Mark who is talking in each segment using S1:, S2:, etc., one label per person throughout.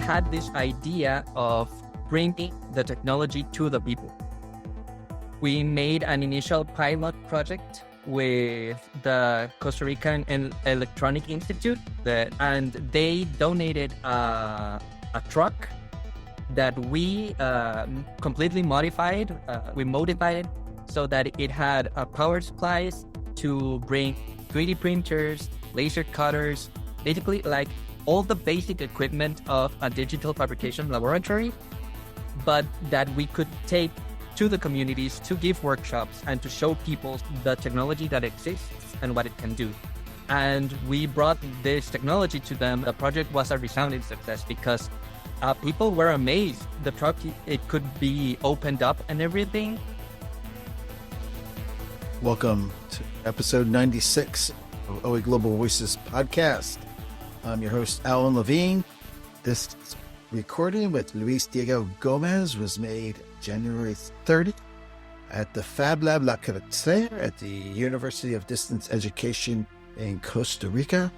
S1: had this idea of bringing the technology to the people. We made an initial pilot project with the Costa Rican Electronic Institute, and they donated a truck that we completely modified. We modified it so that it had power supplies to bring 3D printers, laser cutters, basically like all the basic equipment of a digital fabrication laboratory, but that we could take to the communities to give workshops and to show people the technology that exists and what it can do. And we brought this technology to them. The project was a resounding success because people were amazed. The truck, it could be opened up and everything.
S2: Welcome to episode 96 of OEGlobal Voices podcast. I'm your host, Alan Levine. This recording with Luis Diego Gomez was made January 30 at the Fab Lab Kä Träre at the University of Distance Education in Costa Rica.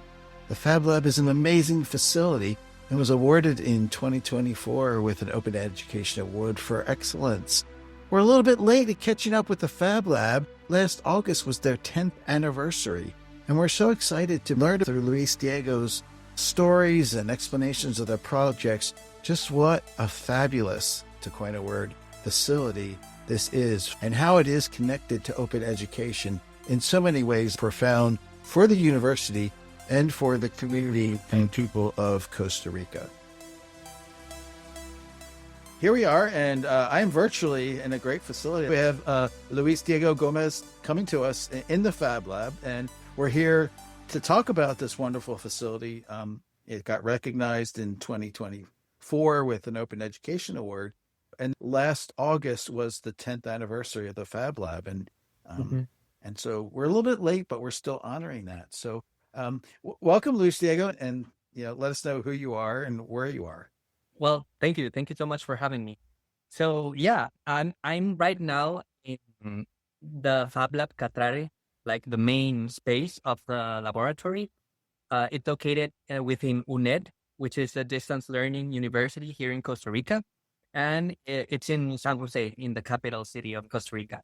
S2: The Fab Lab is an amazing facility and was awarded in 2024 with an Open Education Award for Excellence. We're a little bit late at catching up with the Fab Lab. Last August was their 10th anniversary, and we're so excited to learn through Luis Diego's stories and explanations of their projects just what a fabulous, to coin a word, facility this is and how it is connected to open education in so many ways profound for the university and for the community and people of Costa Rica. Here we are, and I am virtually in a great facility. We have Luis Diego Gomez coming to us in the Fab Lab, and we're here to talk about this wonderful facility. It got recognized in 2024 with an Open Education Award, and last August was the 10th anniversary of the Fab Lab, and so we're a little bit late, but we're still honoring that. So welcome, Luis Diego, and let us know who you are and where you are.
S1: Well, thank you so much for having me. So yeah, I'm right now in the Fab Lab Kä Träre, like the main space of the laboratory. It's located within UNED, which is a distance learning university here in Costa Rica. And it's in San Jose, in the capital city of Costa Rica.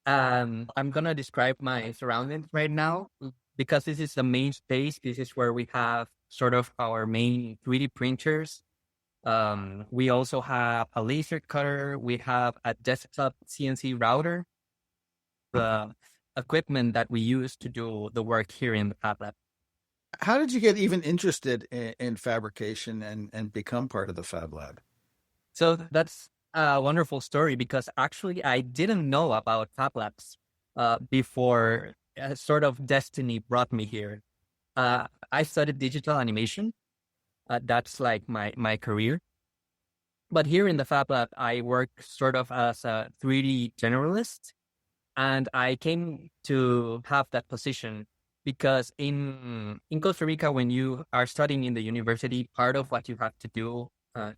S1: I'm going to describe my surroundings right now because this is the main space. This is where we have sort of our main 3D printers. We also have a laser cutter. We have a desktop CNC router, the equipment that we use to do the work here in the Fab Lab.
S2: How did you get even interested in fabrication and become part of the Fab Lab?
S1: So that's a wonderful story because actually I didn't know about Fab Labs before sort of destiny brought me here. I studied digital animation. That's like my career. But here in the Fab Lab, I work sort of as a 3D generalist. And I came to have that position because in Costa Rica, when you are studying in the university, part of what you have to do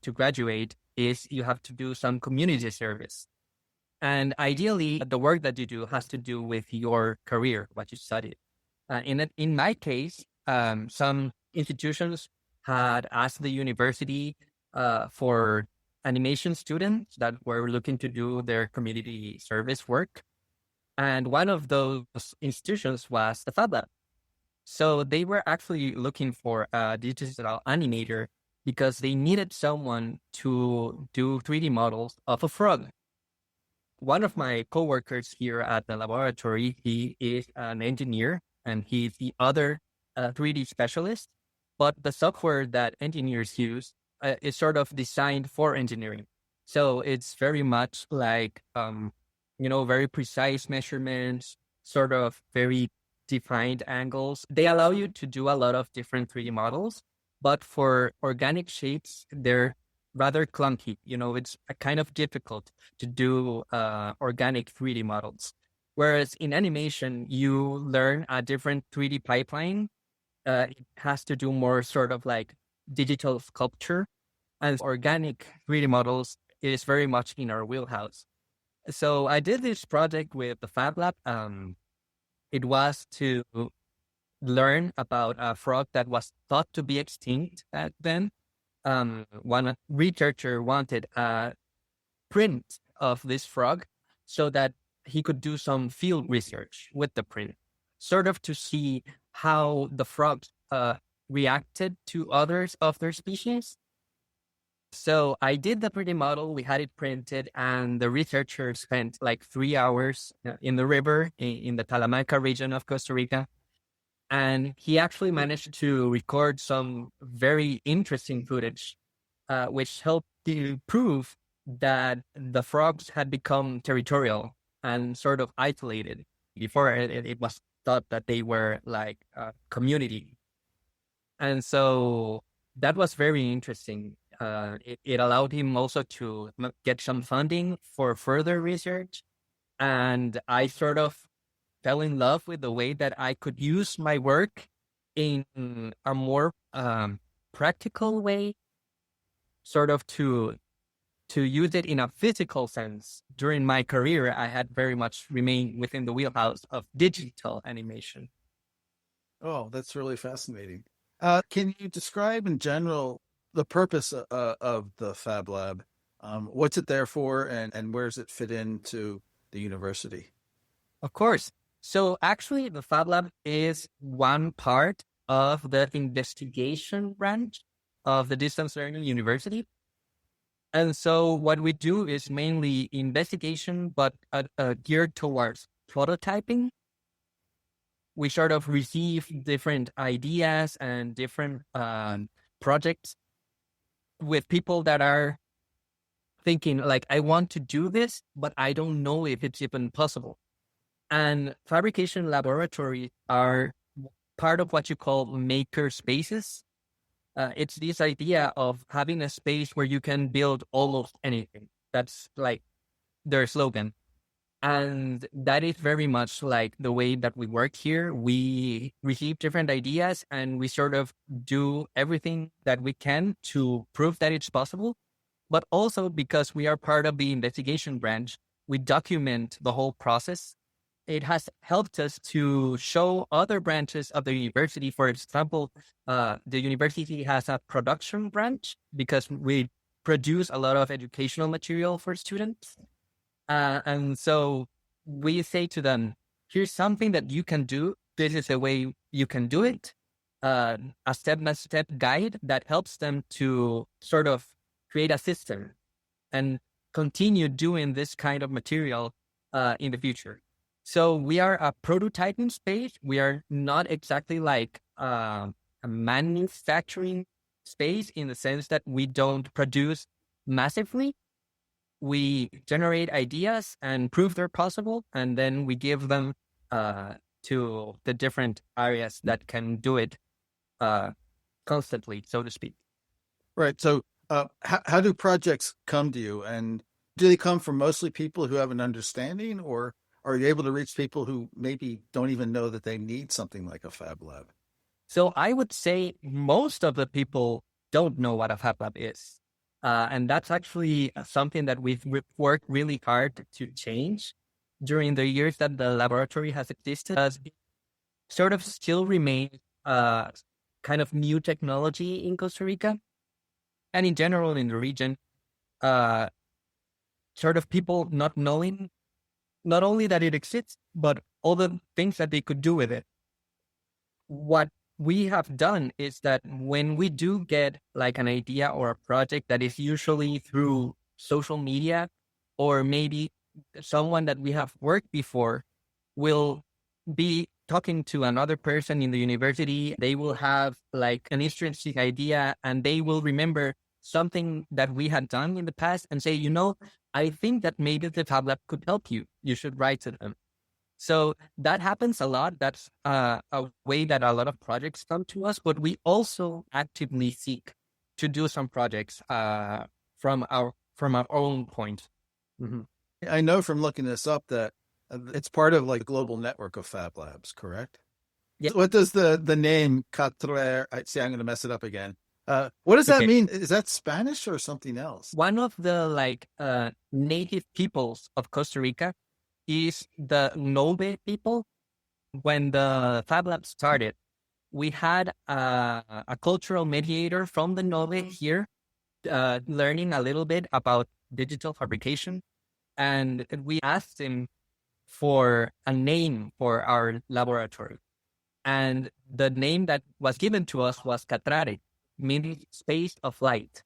S1: to graduate is you have to do some community service. And ideally, the work that you do has to do with your career, what you studied. In my case, some institutions had asked the university for animation students that were looking to do their community service work. And one of those institutions was the Fab Lab. So they were actually looking for a digital animator because they needed someone to do 3D models of a frog. One of my coworkers here at the laboratory, he is an engineer and he's the other 3D specialist. But the software that engineers use is sort of designed for engineering. So it's very much like, very precise measurements, sort of very defined angles. They allow you to do a lot of different 3D models, but for organic shapes, they're rather clunky. It's kind of difficult to do organic 3D models. Whereas in animation, you learn a different 3D pipeline. It has to do more sort of like digital sculpture, and organic 3D models is very much in our wheelhouse. So I did this project with the Fab Lab. It was to learn about a frog that was thought to be extinct back then. one researcher wanted a print of this frog so that he could do some field research with the print, sort of to see how the frogs reacted to others of their species. So I did the 3D model, we had it printed, and the researcher spent like 3 hours in the river in the Talamanca region of Costa Rica. And he actually managed to record some very interesting footage, which helped to prove that the frogs had become territorial and sort of isolated. Before it was thought that they were like a community. And so that was very interesting. It allowed him also to get some funding for further research. And I sort of fell in love with the way that I could use my work in a more practical way, sort of to use it in a physical sense. During my career, I had very much remained within the wheelhouse of digital animation.
S2: Oh, that's really fascinating. Can you describe in general the purpose of the Fab Lab? What's it there for, and where does it fit into the university?
S1: Of course. So actually, the Fab Lab is one part of the investigation branch of the distance learning university. And so what we do is mainly investigation, but geared towards prototyping. We sort of receive different ideas and different projects with people that are thinking like, I want to do this, but I don't know if it's even possible. And fabrication laboratories are part of what you call maker spaces. It's this idea of having a space where you can build almost anything. That's like their slogan. And that is very much like the way that we work here. We receive different ideas and we sort of do everything that we can to prove that it's possible. But also because we are part of the investigation branch, we document the whole process. It has helped us to show other branches of the university. For example, the university has a production branch because we produce a lot of educational material for students. And so we say to them, here's something that you can do. This is the way you can do it. A step-by-step guide that helps them to sort of create a system and continue doing this kind of material in the future. So we are a prototyping space. We are not exactly like a manufacturing space in the sense that we don't produce massively. We generate ideas and prove they're possible, and then we give them to the different areas that can do it constantly, so to speak.
S2: Right. So how do projects come to you? And do they come from mostly people who have an understanding, or are you able to reach people who maybe don't even know that they need something like a Fab Lab?
S1: So I would say most of the people don't know what a Fab Lab is. And that's actually something that we've worked really hard to change during the years that the laboratory has existed. As it sort of still remains kind of new technology in Costa Rica and in general in the region. Sort of people not knowing not only that it exists, but all the things that they could do with it. What we have done is that when we do get like an idea or a project that is usually through social media, or maybe someone that we have worked before will be talking to another person in the university, they will have like an interesting idea and they will remember something that we had done in the past and say, you know, I think that maybe the Fab Lab could help you. You should write to them. So that happens a lot. That's a way that a lot of projects come to us, but we also actively seek to do some projects from our own point.
S2: Mm-hmm. I know from looking this up that it's part of like a global network of Fab Labs, correct?
S1: Yeah.
S2: So what does the name Kä Träre, see, I'm going to mess it up again. What does that mean? Is that Spanish or something else?
S1: One of the like native peoples of Costa Rica is the Nobe people. When the Fab Lab started, we had a cultural mediator from the Nobe here learning a little bit about digital fabrication, and we asked him for a name for our laboratory. And the name that was given to us was Kä Träre, meaning space of light.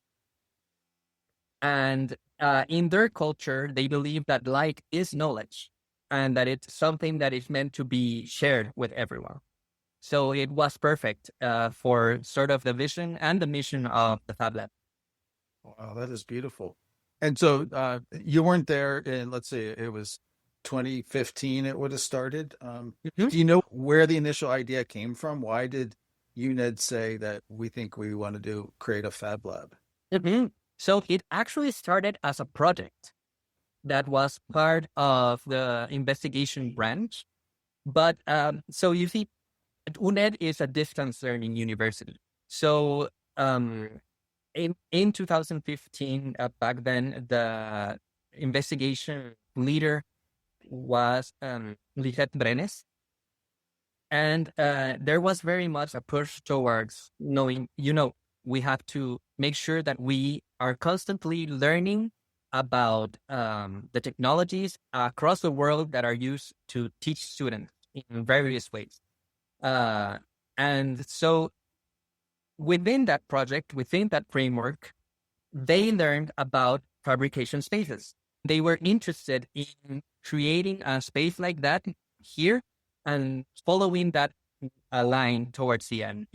S1: And in their culture, they believe that light is knowledge and that it's something that is meant to be shared with everyone. So it was perfect for sort of the vision and the mission of the Fab Lab.
S2: Wow, that is beautiful. And so you weren't there in, let's say it was 2015, it would have started.
S1: Mm-hmm.
S2: Do you know where the initial idea came from? Why did UNED say that we think we want to create a Fab Lab?
S1: Mm-hmm. So it actually started as a project that was part of the investigation branch. But so you see, UNED is a distance learning university. So in 2015, back then, the investigation leader was Lisette Brenes. And there was very much a push towards knowing, we have to make sure that we are constantly learning about the technologies across the world that are used to teach students in various ways. And so within that project, within that framework, they learned about fabrication spaces. They were interested in creating a space like that here and following that line towards the end,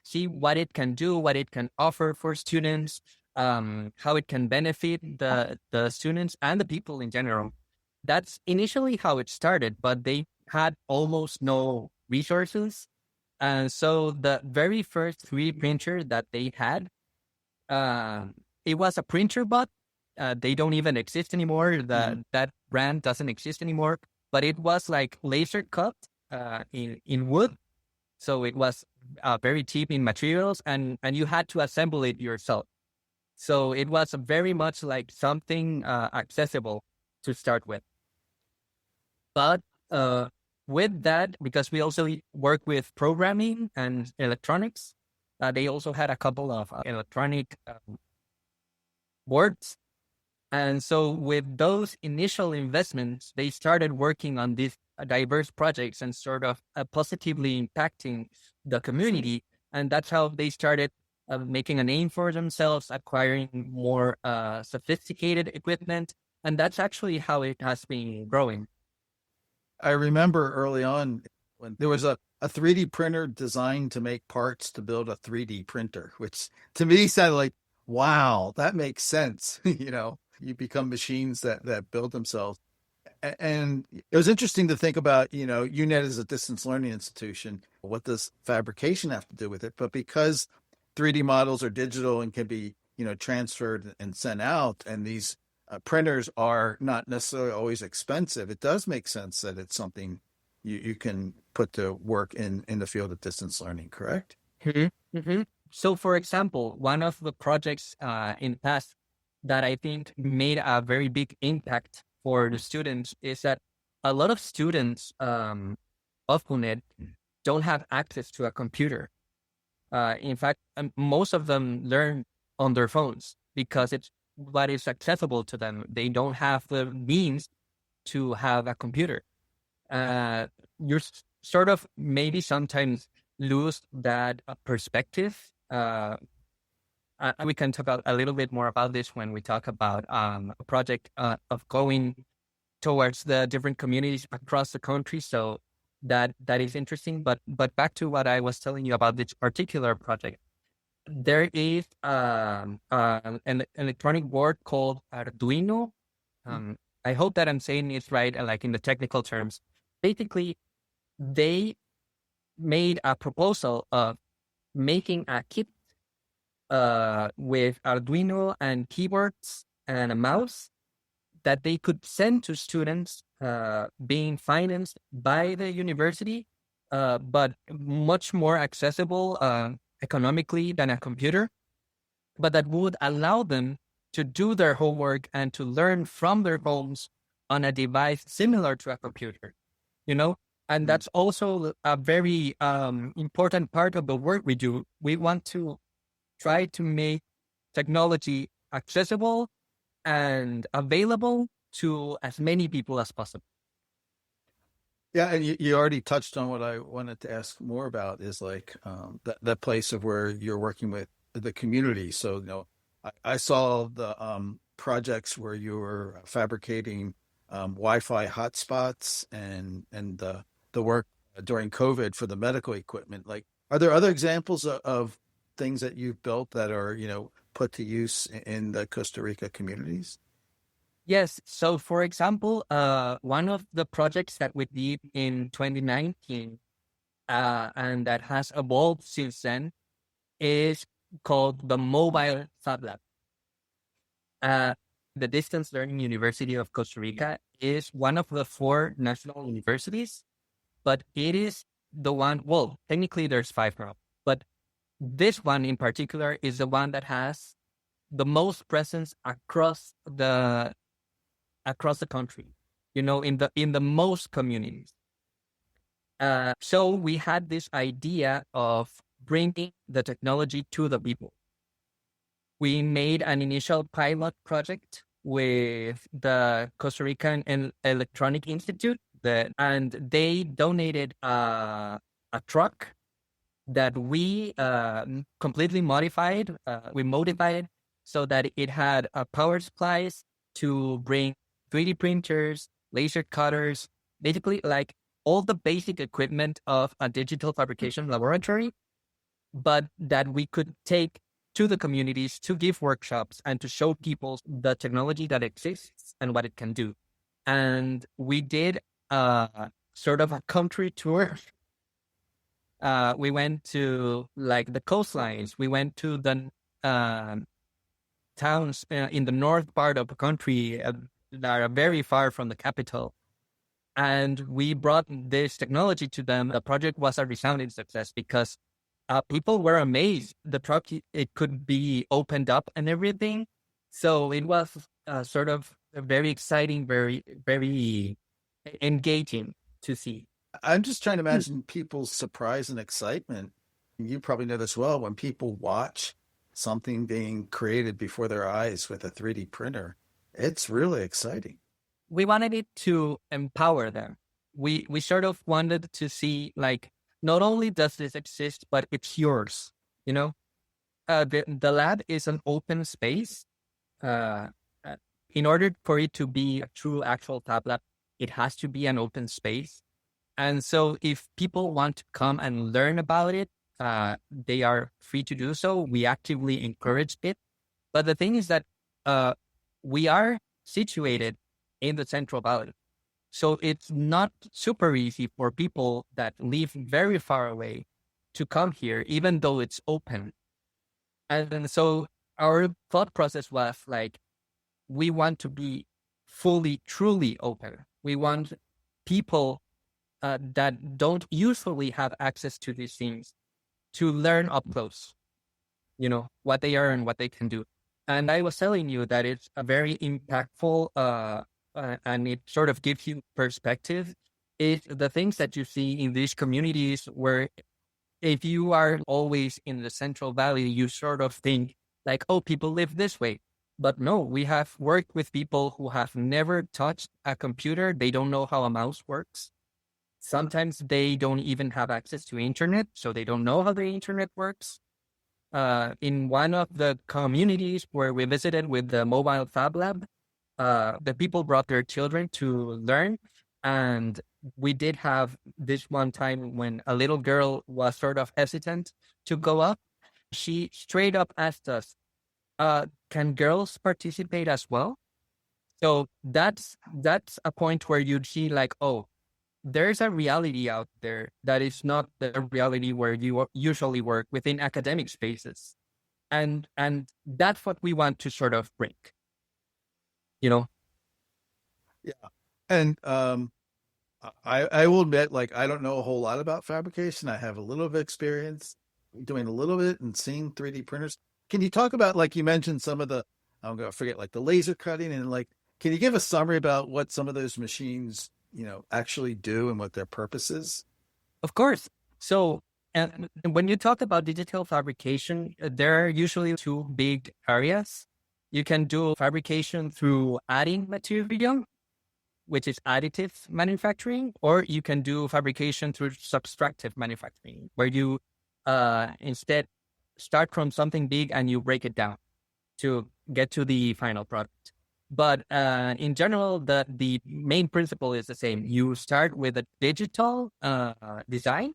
S1: see what it can do, what it can offer for students, how it can benefit the students and the people in general. That's initially how it started, but they had almost no resources. And so the very first 3D printer that they had, it was a printer bot. They don't even exist anymore. That brand doesn't exist anymore, but it was like laser cut in wood. So it was very cheap in materials, and you had to assemble it yourself. So it was very much like something accessible to start with. But with that, because we also work with programming and electronics, they also had a couple of electronic boards. And so with those initial investments, they started working on these diverse projects and sort of positively impacting the community. And that's how they started making a name for themselves, acquiring more sophisticated equipment. And that's actually how it has been growing.
S2: I remember early on when there was a 3D printer designed to make parts to build a 3D printer, which to me sounded like, wow, that makes sense. You become machines that build themselves. And it was interesting to think about, UNED is a distance learning institution. What does fabrication have to do with it? But because 3D models are digital and can be, transferred and sent out, and these printers are not necessarily always expensive, it does make sense that it's something you can put to work in the field of distance learning, correct?
S1: Mm-hmm. Mm-hmm. So, for example, one of the projects in the past that I think made a very big impact for the students is that a lot of students of UNED don't have access to a computer. In fact, most of them learn on their phones because it's what is accessible to them. They don't have the means to have a computer. You're sort of maybe sometimes lose that perspective. We can talk a little bit more about this when we talk about a project of going towards the different communities across the country. So that is interesting. But back to what I was telling you about this particular project. There is an electronic board called Arduino. I hope that I'm saying it right, like in the technical terms. Basically, they made a proposal of making a kit with Arduino and keyboards and a mouse that they could send to students being financed by the university, but much more accessible economically than a computer, but that would allow them to do their homework and to learn from their homes on a device similar to a computer, And that's also a very important part of the work we do. We want to try to make technology accessible and available to as many people as possible.
S2: Yeah, and you already touched on what I wanted to ask more about is like that place of where you're working with the community. So, I saw the projects where you were fabricating Wi-Fi hotspots and the work during COVID for the medical equipment. Like, are there other examples of things that you've built that are, put to use in the Costa Rica communities?
S1: Yes. So, for example, one of the projects that we did in 2019 and that has evolved since then is called the Mobile Fab Lab. The Distance Learning University of Costa Rica is one of the 4 national universities, but it is the one, well, technically there's 5 now, but this one in particular is the one that has the most presence across the country, in the most communities. So we had this idea of bringing the technology to the people. We made an initial pilot project with the Costa Rican Electronic Institute, and they donated a truck that we completely modified. We modified it so that it had power supplies to bring 3D printers, laser cutters, basically like all the basic equipment of a digital fabrication laboratory, but that we could take to the communities to give workshops and to show people the technology that exists and what it can do. And we did sort of a country tour. We went to like the coastlines. We went to the towns in the north part of the country that are very far from the capital. And we brought this technology to them. The project was a resounding success because people were amazed. The truck, it could be opened up and everything. So it was sort of very exciting, very, very engaging to see.
S2: I'm just trying to imagine people's surprise and excitement. You probably know this well, when people watch something being created before their eyes with a 3D printer. It's really exciting.
S1: We wanted it to empower them. We sort of wanted to see, like, not only does this exist, but it's yours. The lab is an open space. In order for it to be a true actual Fab Lab, it has to be an open space. And so if people want to come and learn about it, they are free to do so. We actively encourage it. But the thing is that we are situated in the Central Valley. So it's not super easy for people that live very far away to come here, even though it's open. And so our thought process was like, we want to be fully, truly open. We want people that don't usually have access to these things to learn up close, what they are and what they can do. And I was telling you that it's a very impactful and it sort of gives you perspective. It's the things that you see in these communities where if you are always in the Central Valley, you sort of think like, oh, people live this way. But no, we have worked with people who have never touched a computer. They don't know how a mouse works. Sometimes they don't even have access to internet, so they don't know how the internet works. In one of the communities where we visited with the Mobile Fab Lab, the people brought their children to learn. And we did have this one time when a little girl was sort of hesitant to go up. She straight up asked us, can girls participate as well? So that's a point where you'd see like, oh, there's a reality out there that is not the reality where you usually work within academic spaces. And that's what we want to sort of bring,
S2: Yeah. And I will admit, like, I don't know a whole lot about fabrication. I have a little bit of experience doing a little bit and seeing 3D printers. Can you talk about, like you mentioned, some of the, I'm going to forget, like the laser cutting, and like, can you give a summary about what some of those machines, actually do and what their purpose is?
S1: Of course. So And when you talk about digital fabrication, there are usually two big areas. You can do fabrication through adding material, which is additive manufacturing, or you can do fabrication through subtractive manufacturing, where you instead start from something big and you break it down to get to the final product. But in general, the main principle is the same. You start with a digital design,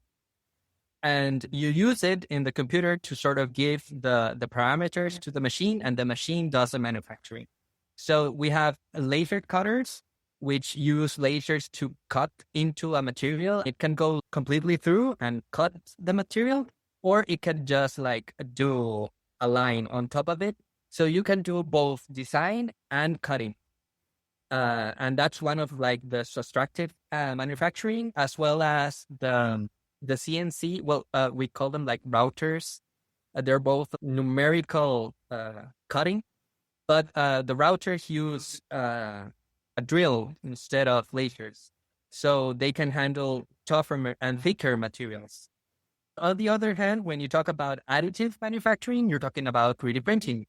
S1: and you use it in the computer to sort of give the parameters to the machine, and the machine does the manufacturing. So we have laser cutters, which use lasers to cut into a material. It can go completely through and cut the material, or it can just like do a line on top of it. So you can do both design and cutting. And that's one of like the subtractive manufacturing, as well as the CNC. Well, we call them like routers. They're both numerical cutting, but the routers use a drill instead of lasers, so they can handle tougher and thicker materials. On the other hand, when you talk about additive manufacturing, you're talking about 3D printing.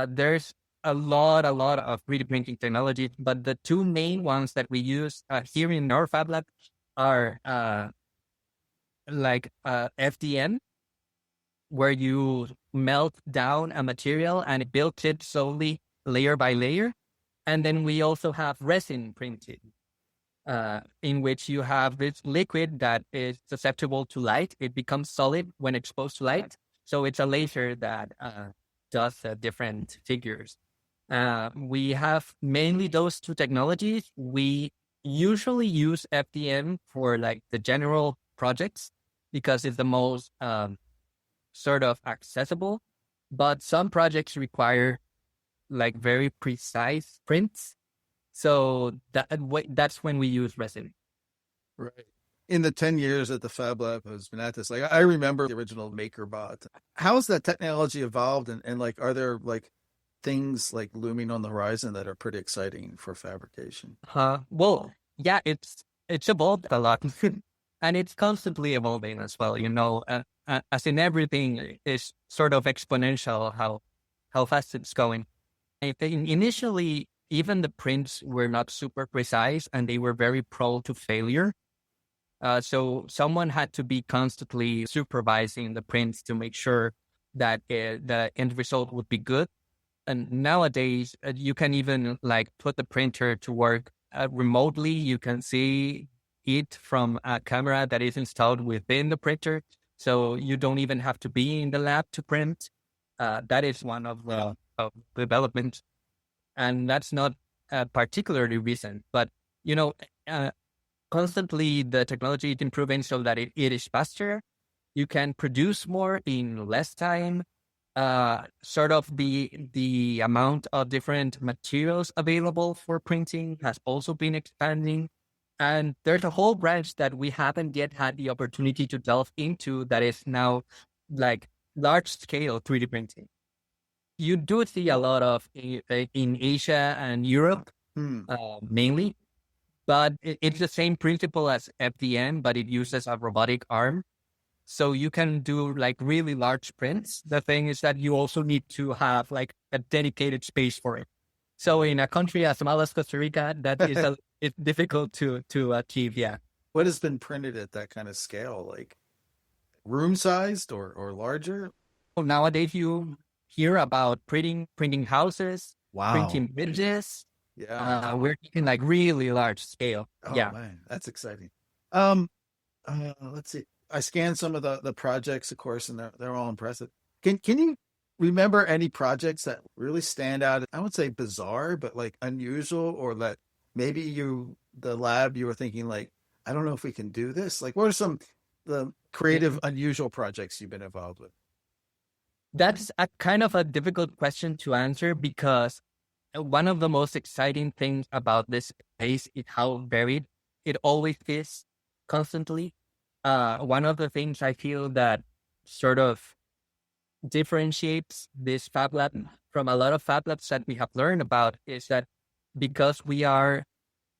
S1: There's a lot of 3D printing technology, but the two main ones that we use here in our Fab Lab are FDM, where you melt down a material and it builds it slowly layer by layer. And then we also have resin printing, in which you have this liquid that is susceptible to light. It becomes solid when exposed to light. So it's a laser that does different figures. We have mainly those two technologies. We usually use FDM for like the general projects because it's the most sort of accessible, but some projects require like very precise prints. So that's when we use resin.
S2: Right. In the 10 years that the Fab Lab has been at this, like I remember the original MakerBot. How has that technology evolved? And like, are there like things like looming on the horizon that are pretty exciting for fabrication?
S1: Well, yeah, it's evolved a lot and it's constantly evolving as well. You know, as in everything is sort of exponential, how fast it's going. I think initially, even the prints were not super precise and they were very prone to failure. So someone had to be constantly supervising the prints to make sure that the end result would be good. And nowadays, you can even like put the printer to work remotely. You can see it from a camera that is installed within the printer. So you don't even have to be in the lab to print. That is one of the developments. And that's not particularly recent, but, you know, constantly the technology is improving so that it is faster. You can produce more in less time. Sort of the amount of different materials available for printing has also been expanding. And there's a whole branch that we haven't yet had the opportunity to delve into that is now like large scale 3D printing. You do see a lot of in Asia and Europe, mainly, but it's the same principle as FDM, but it uses a robotic arm. So you can do like really large prints. The thing is that you also need to have like a dedicated space for it. So in a country as small as Costa Rica, that is it's difficult to achieve. Yeah.
S2: What has been printed at that kind of scale, like room sized or larger?
S1: Nowadays, you hear about printing houses, printing bridges.
S2: Yeah.
S1: We're talking like really large scale.
S2: Oh,
S1: yeah.
S2: Man, that's exciting. Let's see. I scanned some of the projects, of course, and they're all impressive. Can you remember any projects that really stand out? I would say bizarre, but like unusual, or that maybe the lab you were thinking like, I don't know if we can do this. Like, what are some the creative, unusual projects you've been involved with?
S1: That's a kind of a difficult question to answer because one of the most exciting things about this space is how varied it always is constantly. One of the things I feel that sort of differentiates this Fab Lab from a lot of Fab Labs that we have learned about is that because we are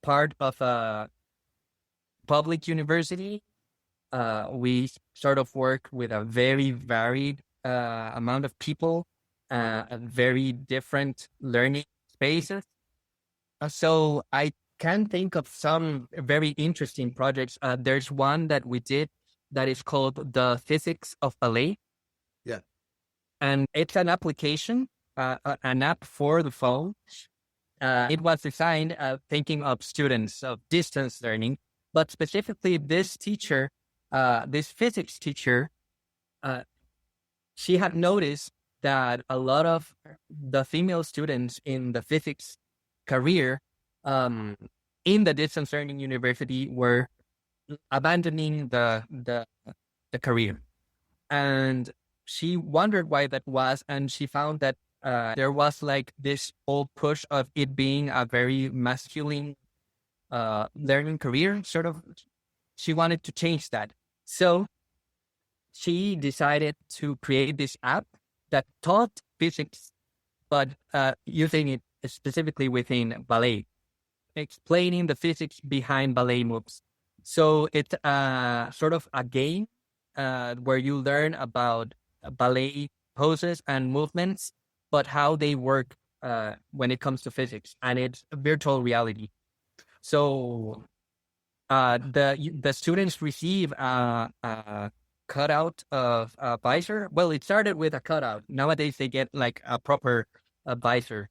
S1: part of a public university, We sort of work with a very varied amount of people, and very different learning spaces. So I can think of some very interesting projects. There's one that we did that is called the Physics of Ballet.
S2: Yeah.
S1: And it's an application, an app for the phone. It was designed thinking of students of distance learning, but specifically this teacher, this physics teacher, she had noticed that a lot of the female students in the physics career in the distance learning university were abandoning the career. And she wondered why that was, and she found that there was like this whole push of it being a very masculine learning career, sort of. She wanted to change that. So she decided to create this app that taught physics, but using it specifically within ballet, explaining the physics behind ballet moves. So it's sort of a game where you learn about ballet poses and movements, but how they work when it comes to physics, and it's virtual reality. So the students receive a cutout of a visor. Well, it started with a cutout. Nowadays, they get like a proper visor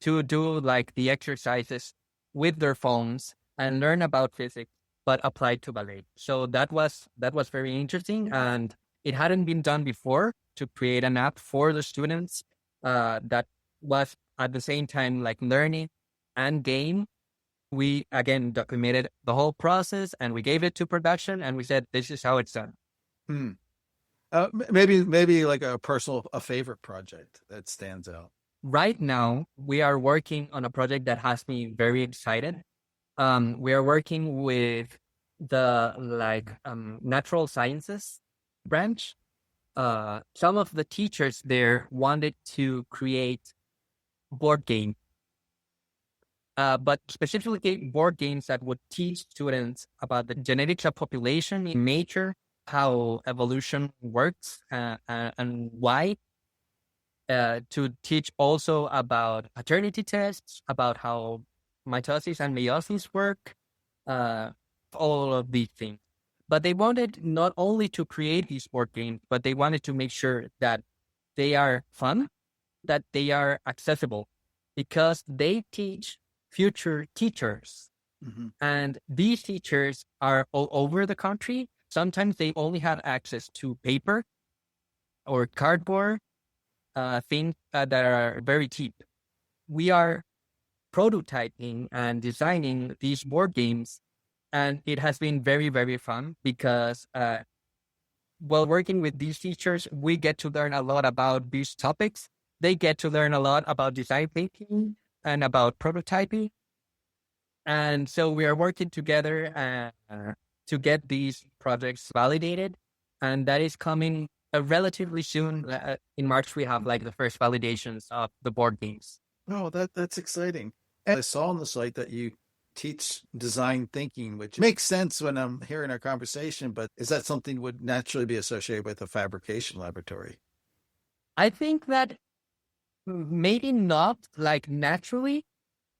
S1: to do like the exercises with their phones and learn about physics, but applied to ballet. So that was very interesting, and it hadn't been done before to create an app for the students that was at the same time like learning and game. We again documented the whole process, and we gave it to production, and we said, "This is how it's done."
S2: Maybe like a favorite project that stands out.
S1: Right now, we are working on a project that has me very excited. We are working with the natural sciences branch. Some of the teachers there wanted to create board game, but specifically board games that would teach students about the genetics of population in nature, how evolution works, and why. To teach also about paternity tests, about how mitosis and meiosis work, all of these things. But they wanted not only to create these board games, but they wanted to make sure that they are fun, that they are accessible, because they teach future teachers.
S2: Mm-hmm.
S1: And these teachers are all over the country. Sometimes they only have access to paper or cardboard, things that are very cheap. We are prototyping and designing these board games, and it has been very, very fun because while working with these teachers, we get to learn a lot about these topics. They get to learn a lot about design thinking and about prototyping. And so we are working together to get these projects validated, and that is coming relatively soon. In March, we have like the first validations of the board games.
S2: Oh, that's exciting. And I saw on the site that you teach design thinking, which makes sense when I'm hearing our conversation, but is that something would naturally be associated with a fabrication laboratory?
S1: I think that maybe not like naturally,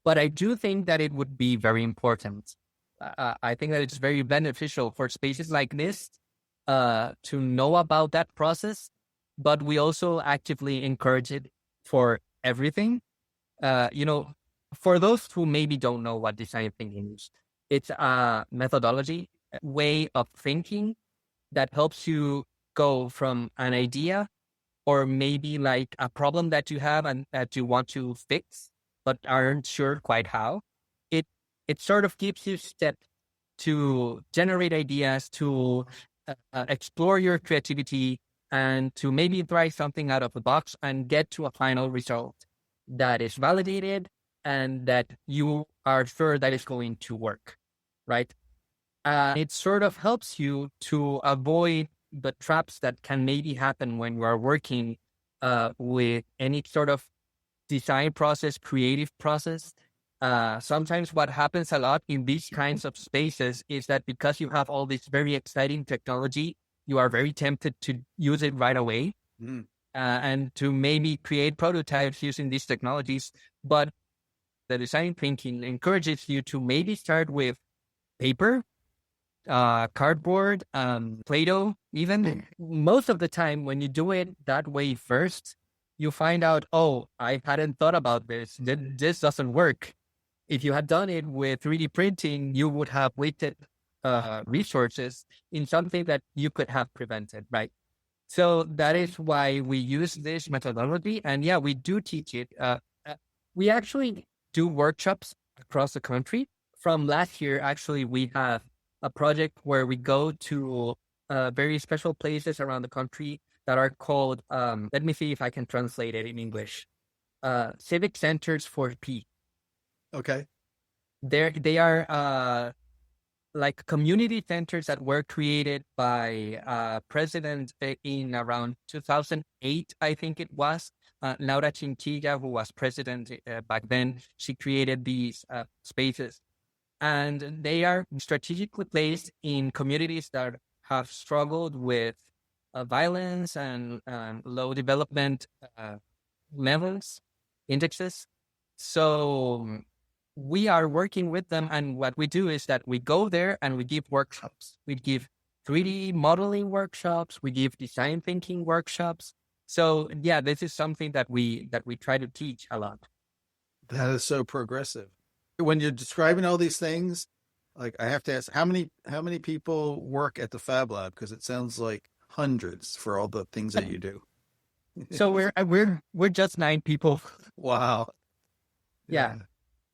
S1: but I do think that it would be very important. I think that it's very beneficial for spaces like this to know about that process, but we also actively encourage it for everything. For those who maybe don't know what design thinking is, it's a methodology, a way of thinking that helps you go from an idea or maybe like a problem that you have and that you want to fix, but aren't sure quite how. It sort of gives you steps to generate ideas, to explore your creativity, and to maybe try something out of the box and get to a final result that is validated and that you are sure that is going to work, right? It sort of helps you to avoid the traps that can maybe happen when you are working with any sort of design process, creative process. Sometimes what happens a lot in these kinds of spaces is that because you have all this very exciting technology, you are very tempted to use it right away. And to maybe create prototypes using these technologies. But the design thinking encourages you to maybe start with paper, cardboard, Play-Doh, even. Most of the time, when you do it that way first, you find out, oh, I hadn't thought about this. This doesn't work. If you had done it with 3D printing, you would have wasted resources in something that you could have prevented, right? So that is why we use this methodology. And yeah, we do teach it. We actually do workshops across the country. From last year, actually, we have a project where we go to very special places around the country that are called, let me see if I can translate it in English, Civic Centers for Peace.
S2: Okay.
S1: They are like community centers that were created by president in around 2008, I think it was. Laura Chinchilla, who was president back then, she created these spaces. And they are strategically placed in communities that have struggled with violence and low development levels, indexes. So we are working with them, and what we do is that we go there and we give workshops. We give 3D modeling workshops. We give design thinking workshops. So yeah, this is something that we try to teach a lot.
S2: That is so progressive. When you're describing all these things, like I have to ask, how many people work at the Fab Lab? Because it sounds like hundreds for all the things that you do.
S1: So we're just 9 people.
S2: Wow.
S1: Yeah.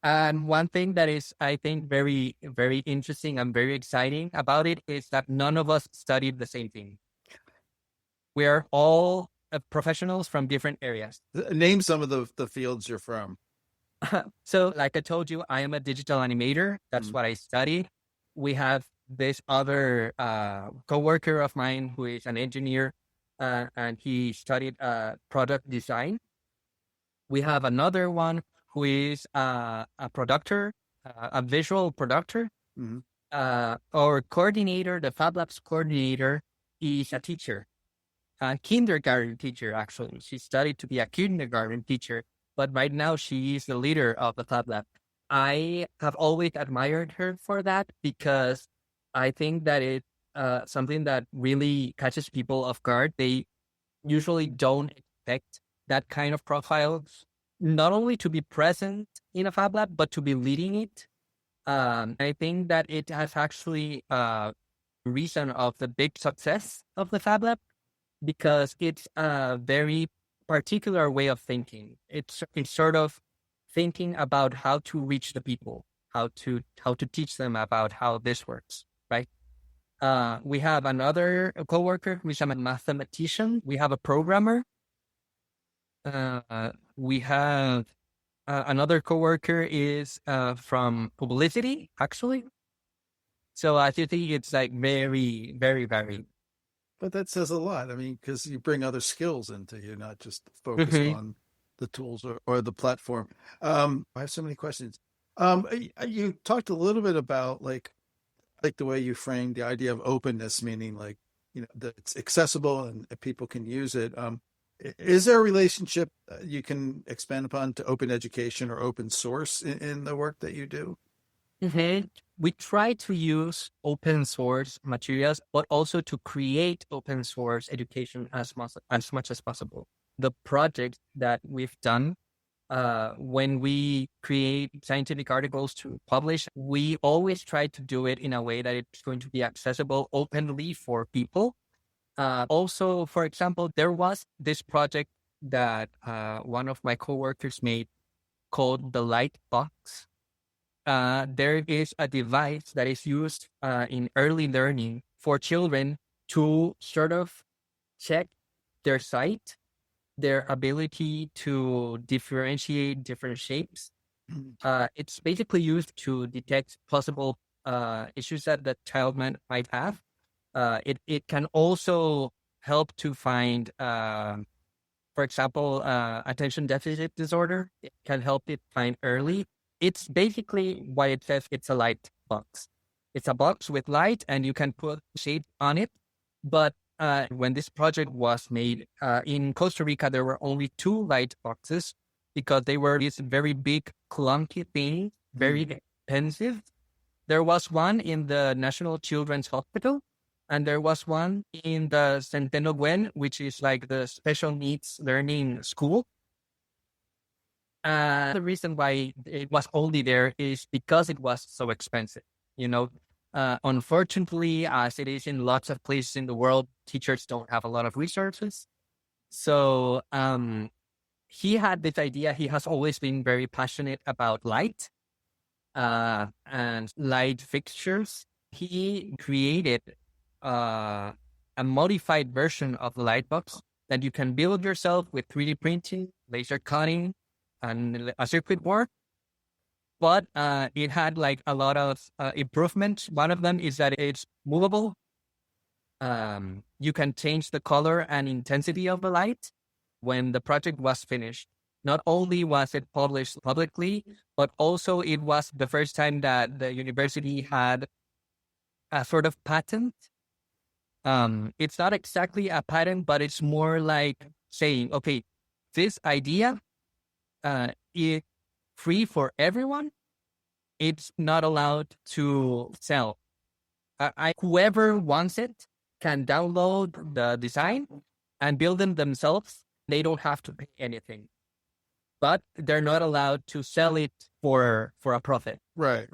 S1: And one thing that is, I think, very, very interesting and very exciting about it is that none of us studied the same thing. We are all professionals from different areas.
S2: Name some of the fields you're from.
S1: So like I told you, I am a digital animator. That's what I study. We have this other coworker of mine who is an engineer, and he studied product design. We have another one who is a producer, a visual producer. Our coordinator, the Fab Labs coordinator, is a teacher, a kindergarten teacher, actually. She studied to be a kindergarten teacher, but right now she is the leader of the Fab Lab. I have always admired her for that because I think that it's something that really catches people off guard. They usually don't expect that kind of profiles, not only to be present in a Fab Lab, but to be leading it. I think that it has actually reason of the big success of the Fab Lab because it's a very particular way of thinking. It's sort of thinking about how to reach the people, how to teach them about how this works, right? We have another coworker who is a mathematician. We have a programmer. We have another coworker is from publicity, actually. So I think it's like very, very, very.
S2: But that says a lot. I mean, because you bring other skills into you, not just focus on the tools or the platform. I have so many questions. You talked a little bit about like the way you framed the idea of openness, meaning like, that it's accessible and people can use it. Is there a relationship you can expand upon to open education or open source in the work that you do?
S1: We try to use open source materials, but also to create open source education as much as possible. The project that we've done, when we create scientific articles to publish, we always try to do it in a way that it's going to be accessible openly for people. Also, for example, there was this project that one of my coworkers made called the Light Box. There is a device that is used in early learning for children to sort of check their sight, their ability to differentiate different shapes. It's basically used to detect possible issues that the child might have. It can also help to find, for example, attention deficit disorder. It can help it find early. it's basically why it says it's a light box. It's a box with light and you can put shade on it. But when this project was made in Costa Rica, there were only 2 light boxes because they were these very big, clunky things, very expensive. There was one in the National Children's Hospital, and there was one in the Centeno Gwen, which is like the special needs learning school. The reason why it was only there is because it was so expensive. Unfortunately, as it is in lots of places in the world, teachers don't have a lot of resources. So he had this idea. He has always been very passionate about light and light fixtures. He created a modified version of the light box that you can build yourself with 3D printing, laser cutting, and a circuit board. But it had like a lot of improvements. One of them is that it's movable. You can change the color and intensity of the light when the project was finished. Not only was it published publicly, but also it was the first time that the university had a sort of patent. It's not exactly a patent, but it's more like saying, okay, this idea is free for everyone. It's not allowed to sell. Whoever wants it can download the design and build them themselves. They don't have to pay anything. But they're not allowed to sell it for a profit.
S2: Right.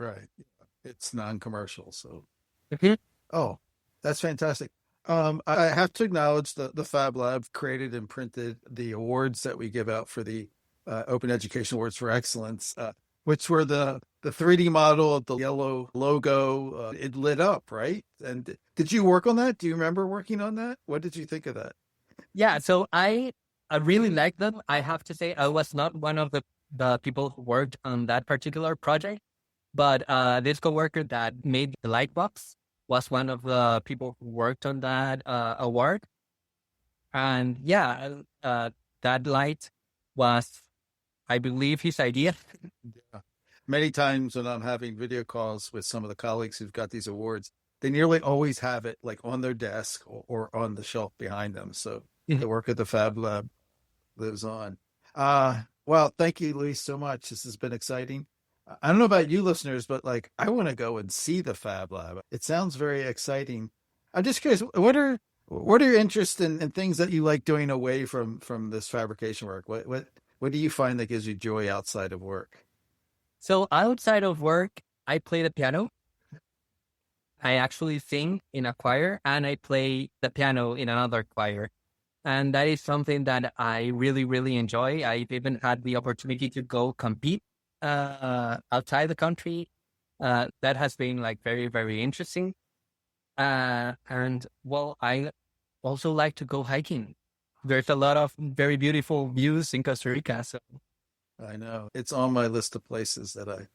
S2: It's non-commercial. So,
S1: Mm-hmm.
S2: That's fantastic. I have to acknowledge the Fab Lab created and printed the awards that we give out for the Open Education Awards for Excellence, which were the 3D model of the yellow logo. It lit up, right? And did you work on that? Do you remember working on that? What did you think of that?
S1: Yeah, so I really like them. I have to say I was not one of the people who worked on that particular project, but this coworker that made the light box was one of the people who worked on that award. And yeah, that light was, I believe, his idea.
S2: Yeah. Many times when I'm having video calls with some of the colleagues who've got these awards, they nearly always have it like on their desk or on the shelf behind them. So the work at the Fab Lab lives on. Well, thank you, Luis, so much. This has been exciting. I don't know about you listeners, but like, I want to go and see the Fab Lab. It sounds very exciting. I'm just curious, what are your interests in things that you like doing away from this fabrication work? What do you find that gives you joy outside of work?
S1: So outside of work, I play the piano. I actually sing in a choir and I play the piano in another choir. And that is something that I really, really enjoy. I've even had the opportunity to go compete outside the country. That has been like very, very interesting. And well, I also like to go hiking. There's a lot of very beautiful views in Costa Rica. So
S2: I know it's on my list of places that I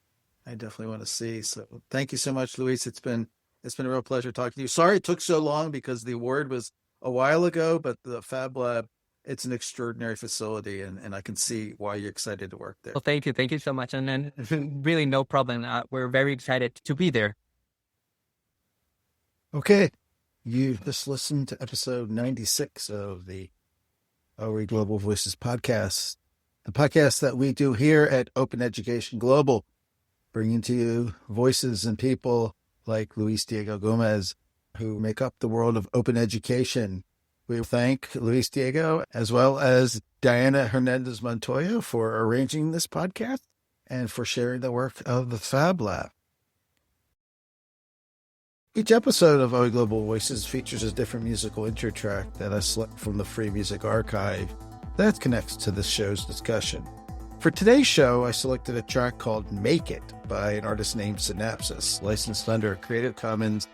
S2: definitely want to see. So thank you so much, Luis. It's been a real pleasure talking to you. Sorry it took so long because the award was a while ago, but the Fab Lab, it's an extraordinary facility and I can see why you're excited to work there.
S1: well, thank you. Thank you so much. And then really no problem. We're very excited to be there.
S2: Okay. You just listened to episode 96 of the OEGlobal Voices podcast, the podcast that we do here at Open Education Global, bringing to you voices and people like Luis Diego Gomez, who make up the world of open education. We thank Luis Diego as well as Diana Hernandez Montoya for arranging this podcast and for sharing the work of the Fab Lab. Each episode of OEGlobal Voices features a different musical intro track that I select from the Free Music Archive that connects to this show's discussion. For today's show, I selected a track called Make It by an artist named Synapsis, licensed under a Creative Commons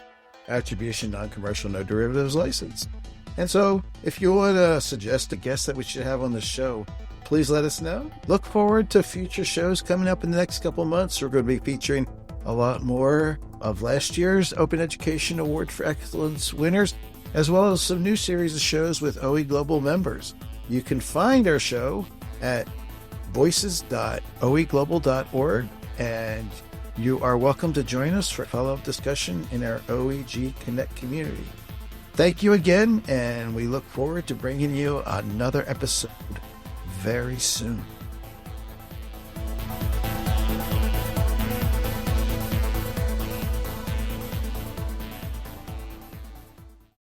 S2: Attribution Non-Commercial No Derivatives license. And so, if you want to suggest a guest that we should have on the show, please let us know. Look forward to future shows coming up in the next couple months. We're going to be featuring a lot more of last year's Open Education Award for Excellence winners, as well as some new series of shows with OEGlobal members. You can find our show at voices.oeglobal.org, and you are welcome to join us for follow-up discussion in our OEG Connect community. Thank you again, and we look forward to bringing you another episode very soon.